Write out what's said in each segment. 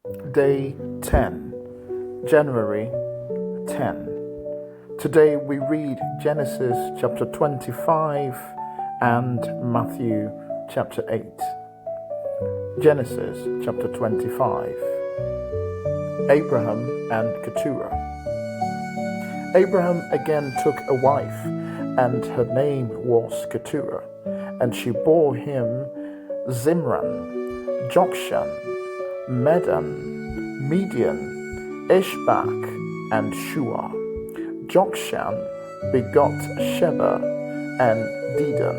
Day 10, January 10. Today we read Genesis chapter 25 and Matthew chapter 8. Genesis chapter 25. Abraham and Keturah. Abraham again took a wife, and her name was Keturah, and she bore him Zimran, Jokshan, Medan, Midian, Ishbak, and Shua. Jokshan begot Sheba and Dedan.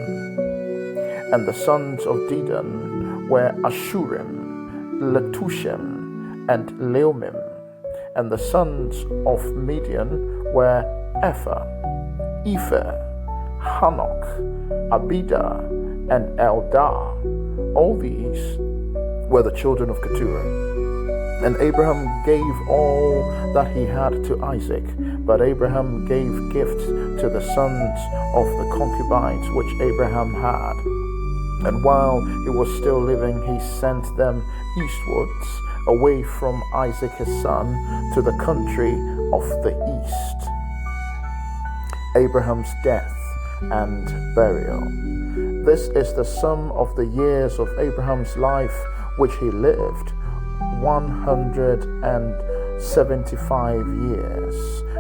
And the sons of Dedan were Ashurim, Letushim, and Leumim. And the sons of Midian were Ephah, Hanok, Abida, and Eldah. All these were the children of Keturah. And Abraham gave all that he had to Isaac, but Abraham gave gifts to the sons of the concubines which Abraham had. And while he was still living, he sent them eastwards, away from Isaac his son, to the country of the east. Abraham's death and burial. This is the sum of the years of Abraham's life which he lived, 175 years.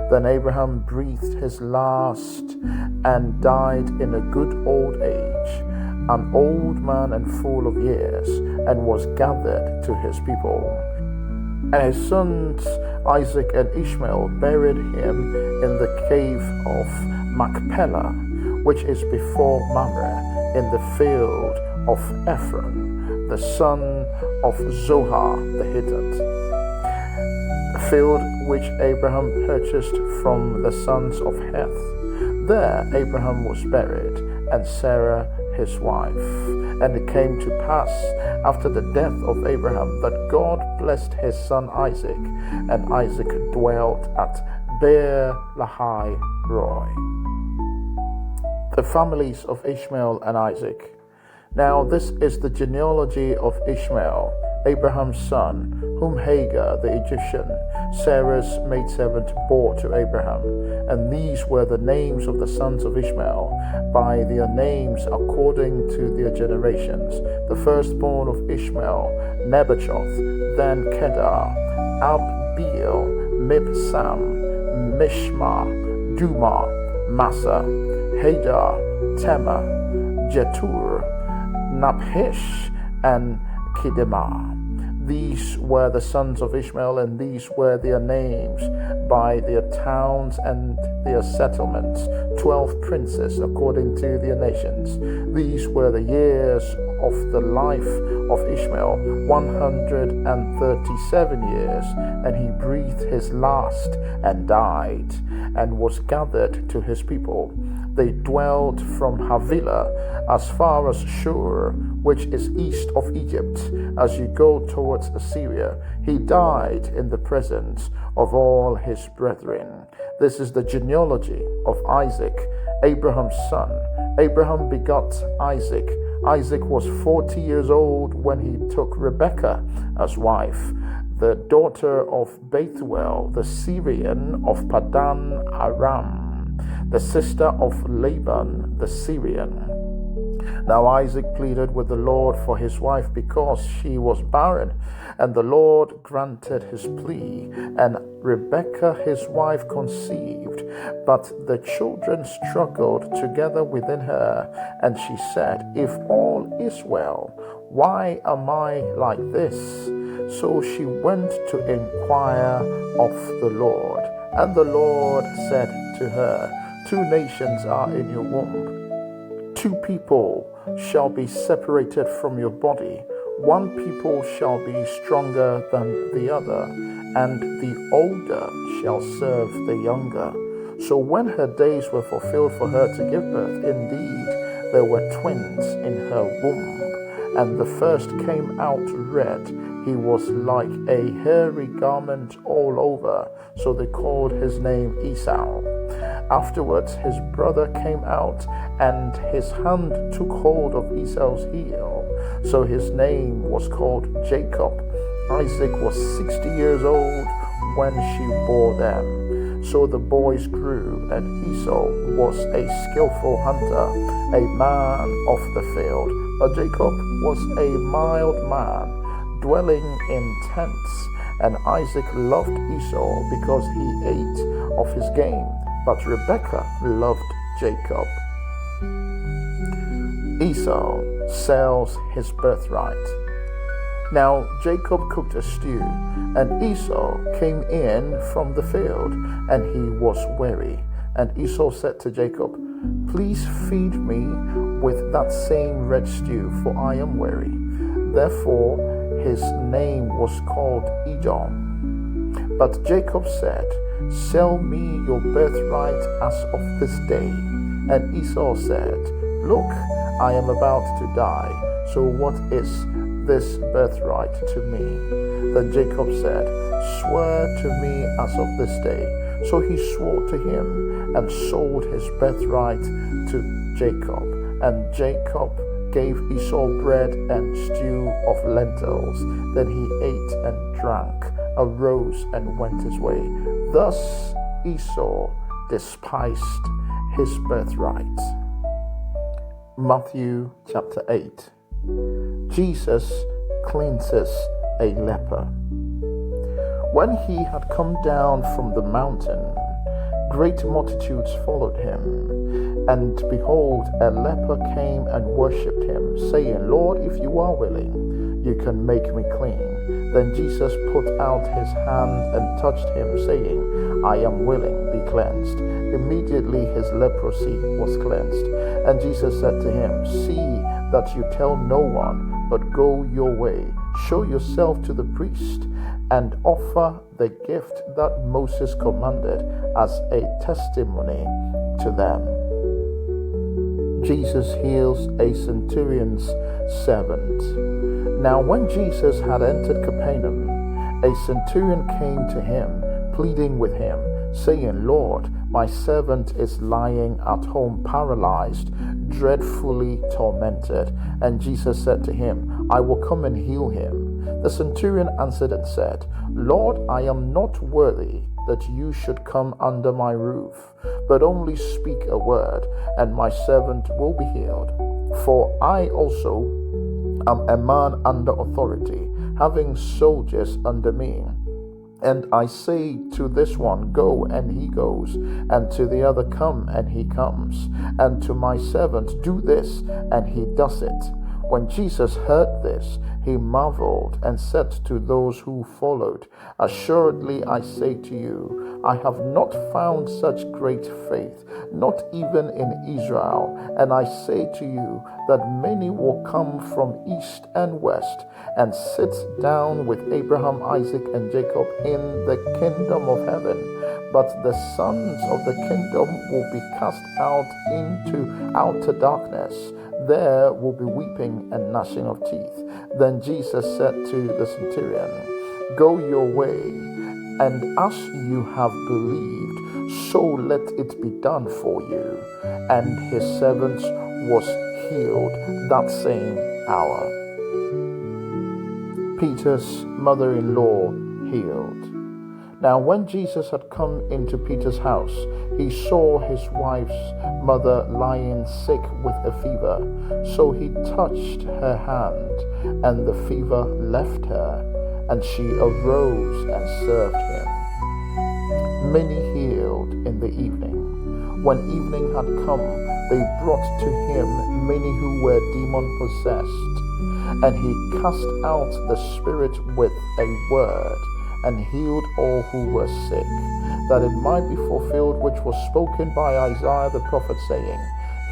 Then Abraham breathed his last and died in a good old age, an old man and full of years, and was gathered to his people. And his sons Isaac and Ishmael buried him in the cave of Machpelah, which is before Mamre, in the field of Ephron, the son of Zohar the Hittite, a field which Abraham purchased from the sons of Heth. There Abraham was buried, and Sarah his wife. And it came to pass after the death of Abraham that God blessed his son Isaac, and Isaac dwelt at Beer Lahai Roi. The families of Ishmael and Isaac. Now this is the genealogy of Ishmael, Abraham's son, whom Hagar the Egyptian, Sarah's maidservant, bore to Abraham. And these were the names of the sons of Ishmael, by their names according to their generations. The firstborn of Ishmael, Nebajoth, then Kedar, Abiel, Mibsam, Mishma, Duma, Massa, Hadar, Tema, Jetur, Naphish, and Kedemah. These were the sons of Ishmael, and these were their names by their towns and their settlements, 12 princes according to their nations. These were the years of the life of Ishmael, 137 years, and he breathed his last and died, and was gathered to his people. They dwelt from Havilah as far as Shur, which is east of Egypt, as you go towards Assyria. He died in the presence of all his brethren. This is the genealogy of Isaac, Abraham's son. Abraham begot Isaac. Isaac was 40 years old when he took Rebekah as wife, the daughter of Bethuel, the Syrian of Padan Aram, the sister of Laban the Syrian. Now Isaac pleaded with the Lord for his wife because she was barren, and the Lord granted his plea, and Rebekah his wife conceived. But the children struggled together within her, and she said, "If all is well, why am I like this?" So she went to inquire of the Lord. And the Lord said to her, "Two nations are in your womb. 2 people shall be separated from your body. 1 people shall be stronger than the other, and the older shall serve the younger." So when her days were fulfilled for her to give birth, indeed there were twins in her womb. And the first came out red. He was like a hairy garment all over, so they called his name Esau. Afterwards his brother came out, and his hand took hold of Esau's heel, so his name was called Jacob. Isaac was 60 years old when she bore them. So the boys grew, and Esau was a skillful hunter, a man of the field. But Jacob was a mild man, dwelling in tents. And Isaac loved Esau because he ate of his game, but Rebekah loved Jacob. Esau sells his birthright. Now Jacob cooked a stew, and Esau came in from the field, and he was weary. And Esau said to Jacob, "Please feed me with that same red stew, for I am weary." Therefore his name was called Edom. But Jacob said, "Sell me your birthright as of this day." And Esau said, "Look, I am about to die, so what is this birthright to me?" Then Jacob said, "Swear to me as of this day." So he swore to him and sold his birthright to Jacob. And Jacob gave Esau bread and stew of lentils. Then he ate and drank, arose and went his way. Thus Esau despised his birthright. Matthew chapter 8. Jesus cleanses a leper. When he had come down from the mountain, great multitudes followed him. And behold, a leper came and worshipped him, saying, "Lord, if you are willing, you can make me clean." Then Jesus put out his hand and touched him, saying, "I am willing, be cleansed." Immediately his leprosy was cleansed. And Jesus said to him, "See that you tell no one, but go your way, show yourself to the priest, and offer the gift that Moses commanded as a testimony to them." Jesus heals a centurion's servant. Now when Jesus had entered Capernaum, a centurion came to him, pleading with him, saying, "Lord, my servant is lying at home paralyzed, dreadfully tormented." And Jesus said to him, "I will come and heal him." The centurion answered and said, "Lord, I am not worthy that you should come under my roof, but only speak a word, and my servant will be healed. For I also am a man under authority, having soldiers under me. And I say to this one, 'Go,' and he goes, and to the other, 'Come,' and he comes, and to my servant, 'Do this,' and he does it." When Jesus heard this, he marveled and said to those who followed, "Assuredly I say to you, I have not found such great faith, not even in Israel. And I say to you that many will come from east and west and sit down with Abraham, Isaac, and Jacob in the kingdom of heaven. But the sons of the kingdom will be cast out into outer darkness. There will be weeping and gnashing of teeth." Then Jesus said to the centurion, "Go your way, and as you have believed, so let it be done for you." And his servant was healed that same hour. Peter's mother-in-law healed. Now when Jesus had come into Peter's house, he saw his wife's mother lying sick with a fever. So he touched her hand, and the fever left her, and she arose and served him. Many healed in the evening. When evening had come, they brought to him many who were demon-possessed, and he cast out the spirit with a word, and healed all who were sick, that it might be fulfilled which was spoken by Isaiah the prophet, saying,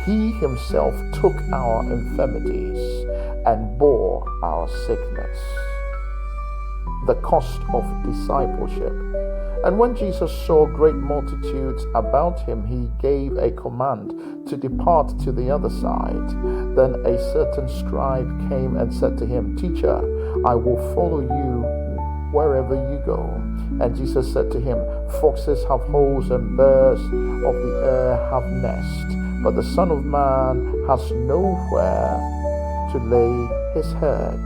"He himself took our infirmities and bore our sickness." The cost of discipleship. And when Jesus saw great multitudes about him, he gave a command to depart to the other side. Then a certain scribe came and said to him, "Teacher, I will follow you wherever you go." And Jesus said to him, "Foxes have holes and birds of the air have nests, but the Son of Man has nowhere to lay his head."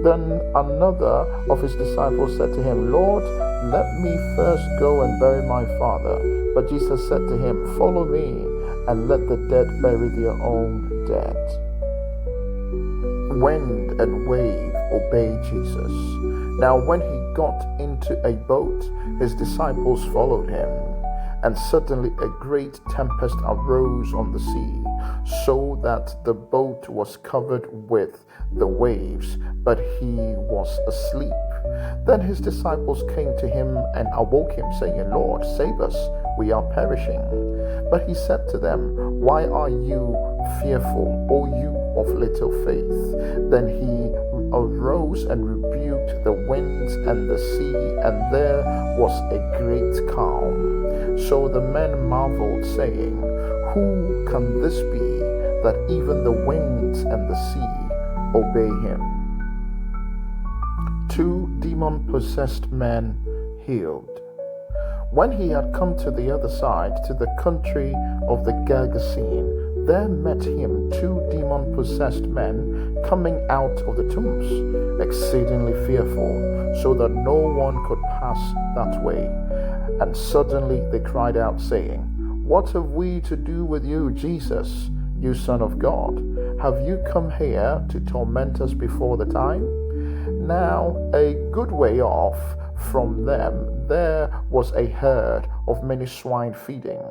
Then another of his disciples said to him, Lord, let me first go and bury my father. But Jesus said to him, follow me, and let the dead bury their own dead. Wind and wave obeyed Jesus. Now when he got into a boat, his disciples followed him. And suddenly a great tempest arose on the sea, so that the boat was covered with the waves, but he was asleep. Then his disciples came to him and awoke him, saying, Lord, save us, we are perishing. But he said to them, why are you fearful, O you of little faith? Then he arose and rebuked the winds and the sea, and there was a great calm. So the men marveled, saying, who can this be, that even the winds and the sea obey him? 2 demon-possessed men healed. When he had come to the other side, to the country of the Gergesene, there met him 2 demon-possessed men coming out of the tombs, exceedingly fearful, so that no one could pass that way. And suddenly they cried out, saying, what have we to do with you, Jesus, you Son of God? Have you come here to torment us before the time? Now a good way off from them there was a herd of many swine feeding.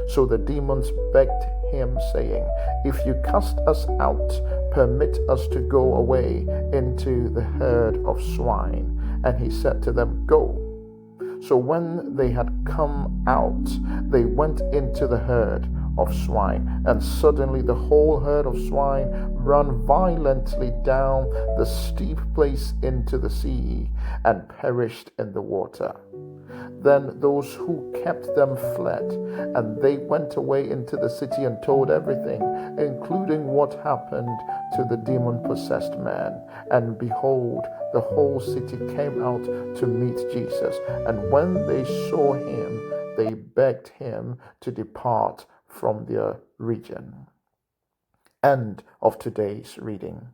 So the demons begged him, saying, if you cast us out, permit us to go away into the herd of swine. And he said to them, go. So when they had come out, they went into the herd of swine, and suddenly the whole herd of swine ran violently down the steep place into the sea, and perished in the water. Then those who kept them fled, and they went away into the city and told everything, including what happened to the demon-possessed man. And behold, the whole city came out to meet Jesus, and when they saw him, they begged him to depart from their region. End of today's reading.